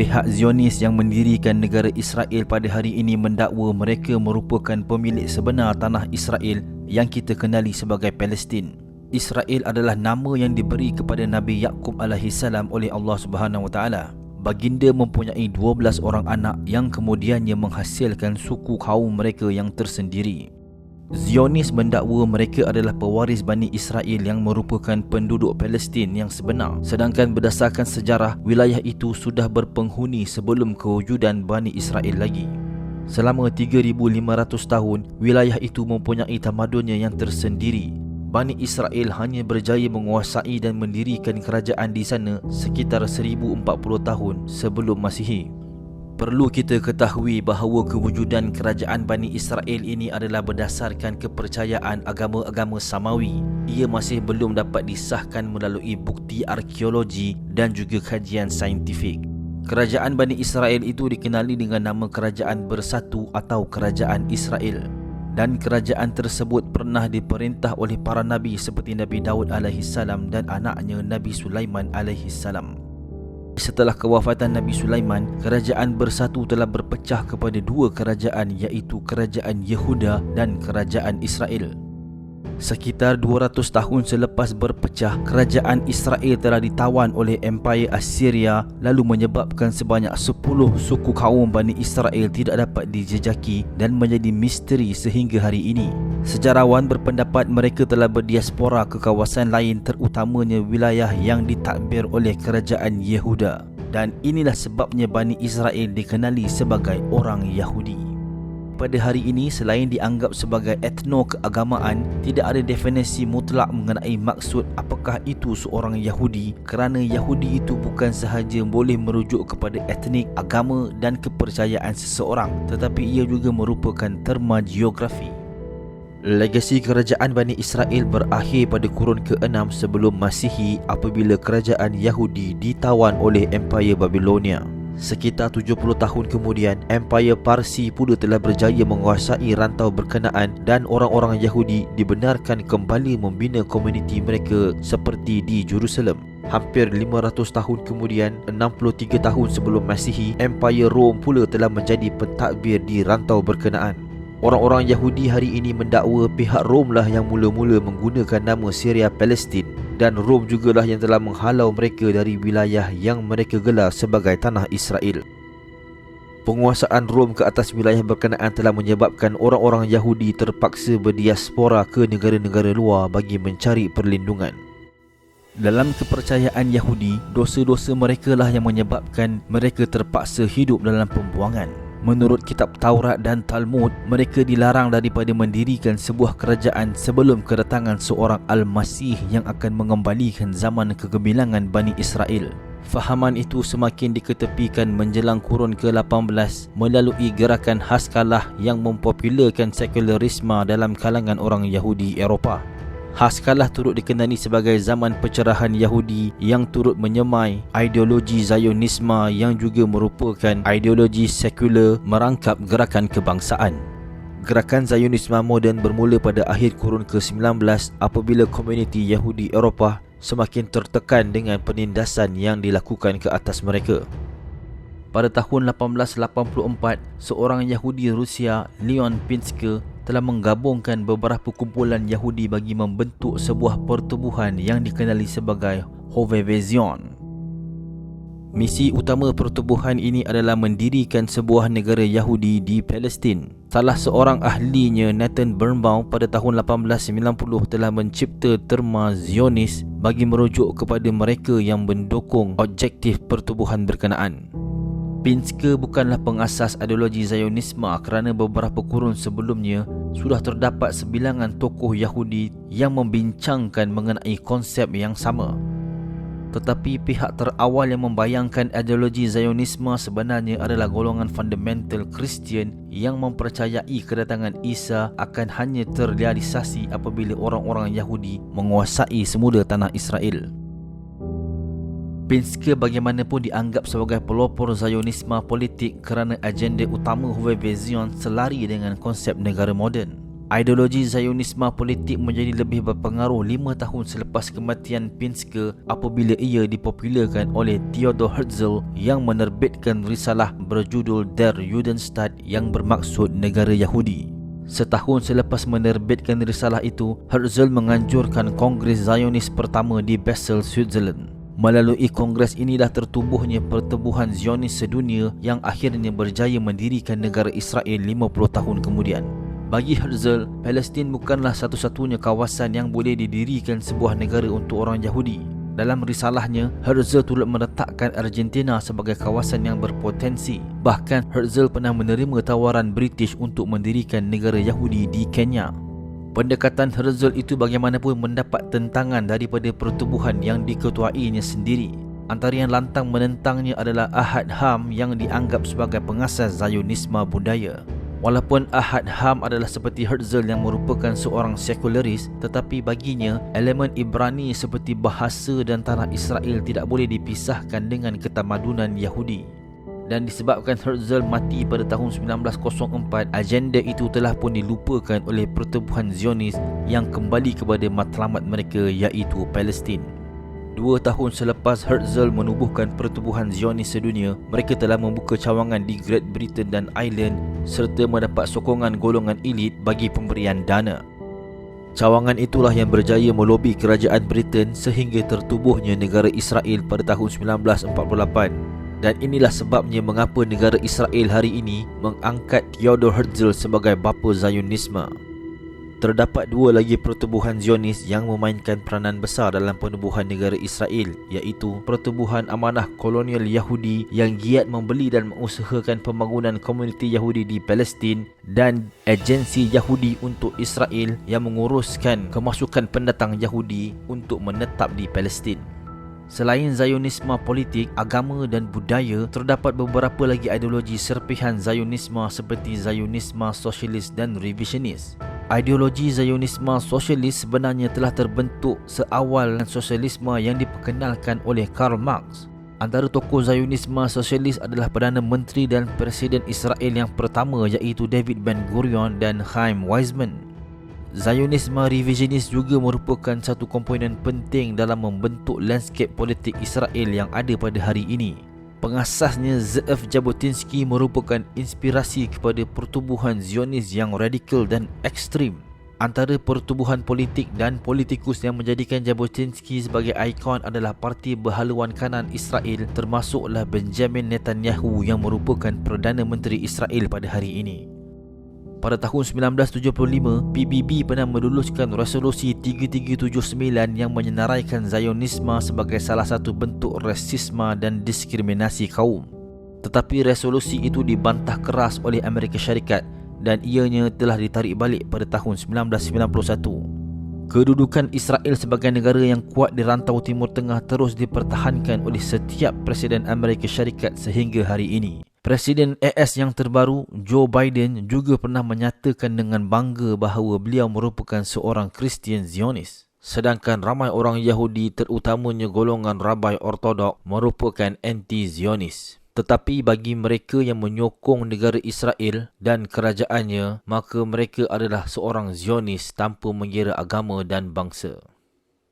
Pihak Zionis yang mendirikan negara Israel pada hari ini mendakwa mereka merupakan pemilik sebenar tanah Israel yang kita kenali sebagai Palestin. Israel adalah nama yang diberi kepada Nabi Yaqub alaihissalam oleh Allah Subhanahu Wa Taala. Baginda mempunyai 12 orang anak yang kemudiannya menghasilkan suku kaum mereka yang tersendiri. Zionis mendakwa mereka adalah pewaris Bani Israel yang merupakan penduduk Palestin yang sebenar, sedangkan berdasarkan sejarah, wilayah itu sudah berpenghuni sebelum kewujudan Bani Israel lagi. Selama 3,500 tahun, wilayah itu mempunyai tamadunnya yang tersendiri. Bani Israel hanya berjaya menguasai dan mendirikan kerajaan di sana sekitar 1040 tahun sebelum Masihi. Perlu kita ketahui bahawa kewujudan kerajaan Bani Israel ini adalah berdasarkan kepercayaan agama-agama Samawi. Ia masih belum dapat disahkan melalui bukti arkeologi dan juga kajian saintifik. Kerajaan Bani Israel itu dikenali dengan nama Kerajaan Bersatu atau Kerajaan Israel. Dan kerajaan tersebut pernah diperintah oleh para nabi seperti Nabi Daud alaihissalam dan anaknya Nabi Sulaiman alaihissalam. Setelah kewafatan Nabi Sulaiman, kerajaan Bersatu telah berpecah kepada dua kerajaan, iaitu Kerajaan Yehuda dan Kerajaan Israel. Sekitar 200 tahun selepas berpecah, kerajaan Israel telah ditawan oleh Empire Assyria, lalu menyebabkan sebanyak 10 suku kaum Bani Israel tidak dapat dijejaki dan menjadi misteri sehingga hari ini. Sejarawan berpendapat mereka telah berdiaspora ke kawasan lain, terutamanya wilayah yang ditakbir oleh Kerajaan Yehuda. Dan inilah sebabnya Bani Israel dikenali sebagai orang Yahudi. Pada hari ini, selain dianggap sebagai etno keagamaan, tidak ada definisi mutlak mengenai maksud apakah itu seorang Yahudi, kerana Yahudi itu bukan sahaja boleh merujuk kepada etnik, agama dan kepercayaan seseorang, tetapi ia juga merupakan terma geografi. Legasi kerajaan Bani Israel berakhir pada kurun ke-6 sebelum Masihi apabila kerajaan Yahudi ditawan oleh Empire Babilonia. Sekitar 70 tahun kemudian, Empire Parsi pula telah berjaya menguasai rantau berkenaan dan orang-orang Yahudi dibenarkan kembali membina komuniti mereka seperti di Jerusalem. Hampir 500 tahun kemudian, 63 tahun sebelum Masihi, Empire Rom pula telah menjadi pentadbir di rantau berkenaan. Orang-orang Yahudi hari ini mendakwa pihak Rom lah yang mula-mula menggunakan nama Syria Palestin, dan Rom jugalah yang telah menghalau mereka dari wilayah yang mereka gelar sebagai tanah Israel. Penguasaan Rom ke atas wilayah berkenaan telah menyebabkan orang-orang Yahudi terpaksa berdiaspora ke negara-negara luar bagi mencari perlindungan. Dalam kepercayaan Yahudi, dosa-dosa mereka lah yang menyebabkan mereka terpaksa hidup dalam pembuangan. Menurut kitab Taurat dan Talmud, mereka dilarang daripada mendirikan sebuah kerajaan sebelum kedatangan seorang Al-Masih yang akan mengembalikan zaman kegemilangan Bani Israel. Fahaman itu semakin diketepikan menjelang kurun ke-18 melalui gerakan Haskalah yang mempopularkan sekularisme dalam kalangan orang Yahudi Eropah. Haskalah turut dikenali sebagai zaman pencerahan Yahudi yang turut menyemai ideologi Zionisme yang juga merupakan ideologi sekular merangkap gerakan kebangsaan. Gerakan Zionisme moden bermula pada akhir kurun ke-19 apabila komuniti Yahudi Eropah semakin tertekan dengan penindasan yang dilakukan ke atas mereka. Pada tahun 1884, seorang Yahudi Rusia, Leon Pinsker, telah menggabungkan beberapa kumpulan Yahudi bagi membentuk sebuah pertubuhan yang dikenali sebagai Hovevezion. Misi utama pertubuhan ini adalah mendirikan sebuah negara Yahudi di Palestin. Salah seorang ahlinya, Nathan Birnbaum, pada tahun 1890 telah mencipta terma Zionis bagi merujuk kepada mereka yang mendukung objektif pertubuhan berkenaan. Pinsker bukanlah pengasas ideologi Zionisme kerana beberapa kurun sebelumnya sudah terdapat sebilangan tokoh Yahudi yang membincangkan mengenai konsep yang sama. Tetapi pihak terawal yang membayangkan ideologi Zionisme sebenarnya adalah golongan fundamental Kristian yang mempercayai kedatangan Isa akan hanya terrealisasi apabila orang-orang Yahudi menguasai semula tanah Israel. Pinsker bagaimanapun dianggap sebagai pelopor Zionisme politik kerana agenda utama Hovevezion selari dengan konsep negara moden. Ideologi Zionisme politik menjadi lebih berpengaruh 5 tahun selepas kematian Pinsker apabila ia dipopularkan oleh Theodor Herzl yang menerbitkan risalah berjudul Der Judenstaat yang bermaksud negara Yahudi. Setahun selepas menerbitkan risalah itu, Herzl menganjurkan Kongres Zionis pertama di Basel, Switzerland. Melalui kongres inilah tertubuhnya Pertubuhan Zionis Sedunia yang akhirnya berjaya mendirikan negara Israel 50 tahun kemudian. Bagi Herzl, Palestin bukanlah satu-satunya kawasan yang boleh didirikan sebuah negara untuk orang Yahudi. Dalam risalahnya, Herzl turut meletakkan Argentina sebagai kawasan yang berpotensi. Bahkan, Herzl pernah menerima tawaran British untuk mendirikan negara Yahudi di Kenya. Pendekatan Herzl itu bagaimanapun mendapat tentangan daripada pertubuhan yang diketuainya sendiri. Antara yang lantang menentangnya adalah Ahad Ham yang dianggap sebagai pengasas Zionisme budaya. Walaupun Ahad Ham adalah seperti Herzl yang merupakan seorang sekularis, tetapi baginya elemen Ibrani seperti bahasa dan tanah Israel tidak boleh dipisahkan dengan ketamadunan Yahudi. Dan disebabkan Herzl mati pada tahun 1904, agenda itu telah pun dilupakan oleh Pertubuhan Zionis yang kembali kepada matlamat mereka, iaitu Palestin. 2 tahun selepas Herzl menubuhkan Pertubuhan Zionis Sedunia, mereka telah membuka cawangan di Great Britain dan Ireland serta mendapat sokongan golongan elit bagi pemberian dana. Cawangan itulah yang berjaya melobi kerajaan Britain sehingga tertubuhnya negara Israel pada tahun 1948. Dan inilah sebabnya mengapa negara Israel hari ini mengangkat Theodor Herzl sebagai bapa Zionisme. Terdapat 2 lagi pertubuhan Zionis yang memainkan peranan besar dalam penubuhan negara Israel, iaitu Pertubuhan Amanah Kolonial Yahudi yang giat membeli dan mengusahakan pembangunan komuniti Yahudi di Palestin, dan Agensi Yahudi untuk Israel yang menguruskan kemasukan pendatang Yahudi untuk menetap di Palestin. Selain Zionisme politik, agama dan budaya, terdapat beberapa lagi ideologi serpihan Zionisme seperti Zionisme sosialis dan revisionis. Ideologi Zionisme sosialis sebenarnya telah terbentuk seawal sosialisme yang diperkenalkan oleh Karl Marx. Antara tokoh Zionisme sosialis adalah Perdana Menteri dan Presiden Israel yang pertama, iaitu David Ben-Gurion dan Chaim Weizmann. Zionisme revisionis juga merupakan satu komponen penting dalam membentuk lanskap politik Israel yang ada pada hari ini. Pengasasnya Z.F. Jabotinsky merupakan inspirasi kepada pertubuhan Zionis yang radikal dan ekstrim. Antara pertubuhan politik dan politikus yang menjadikan Jabotinsky sebagai ikon adalah Parti Berhaluan Kanan Israel, termasuklah Benjamin Netanyahu yang merupakan Perdana Menteri Israel pada hari ini. Pada tahun 1975, PBB pernah meluluskan Resolusi 3379 yang menyenaraikan Zionisme sebagai salah satu bentuk rasisme dan diskriminasi kaum. Tetapi resolusi itu dibantah keras oleh Amerika Syarikat dan ianya telah ditarik balik pada tahun 1991. Kedudukan Israel sebagai negara yang kuat di rantau Timur Tengah terus dipertahankan oleh setiap Presiden Amerika Syarikat sehingga hari ini. Presiden AS yang terbaru, Joe Biden, juga pernah menyatakan dengan bangga bahawa beliau merupakan seorang Kristian Zionis. Sedangkan ramai orang Yahudi, terutamanya golongan Rabai Ortodok, merupakan anti-Zionis. Tetapi bagi mereka yang menyokong negara Israel dan kerajaannya, maka mereka adalah seorang Zionis tanpa mengira agama dan bangsa.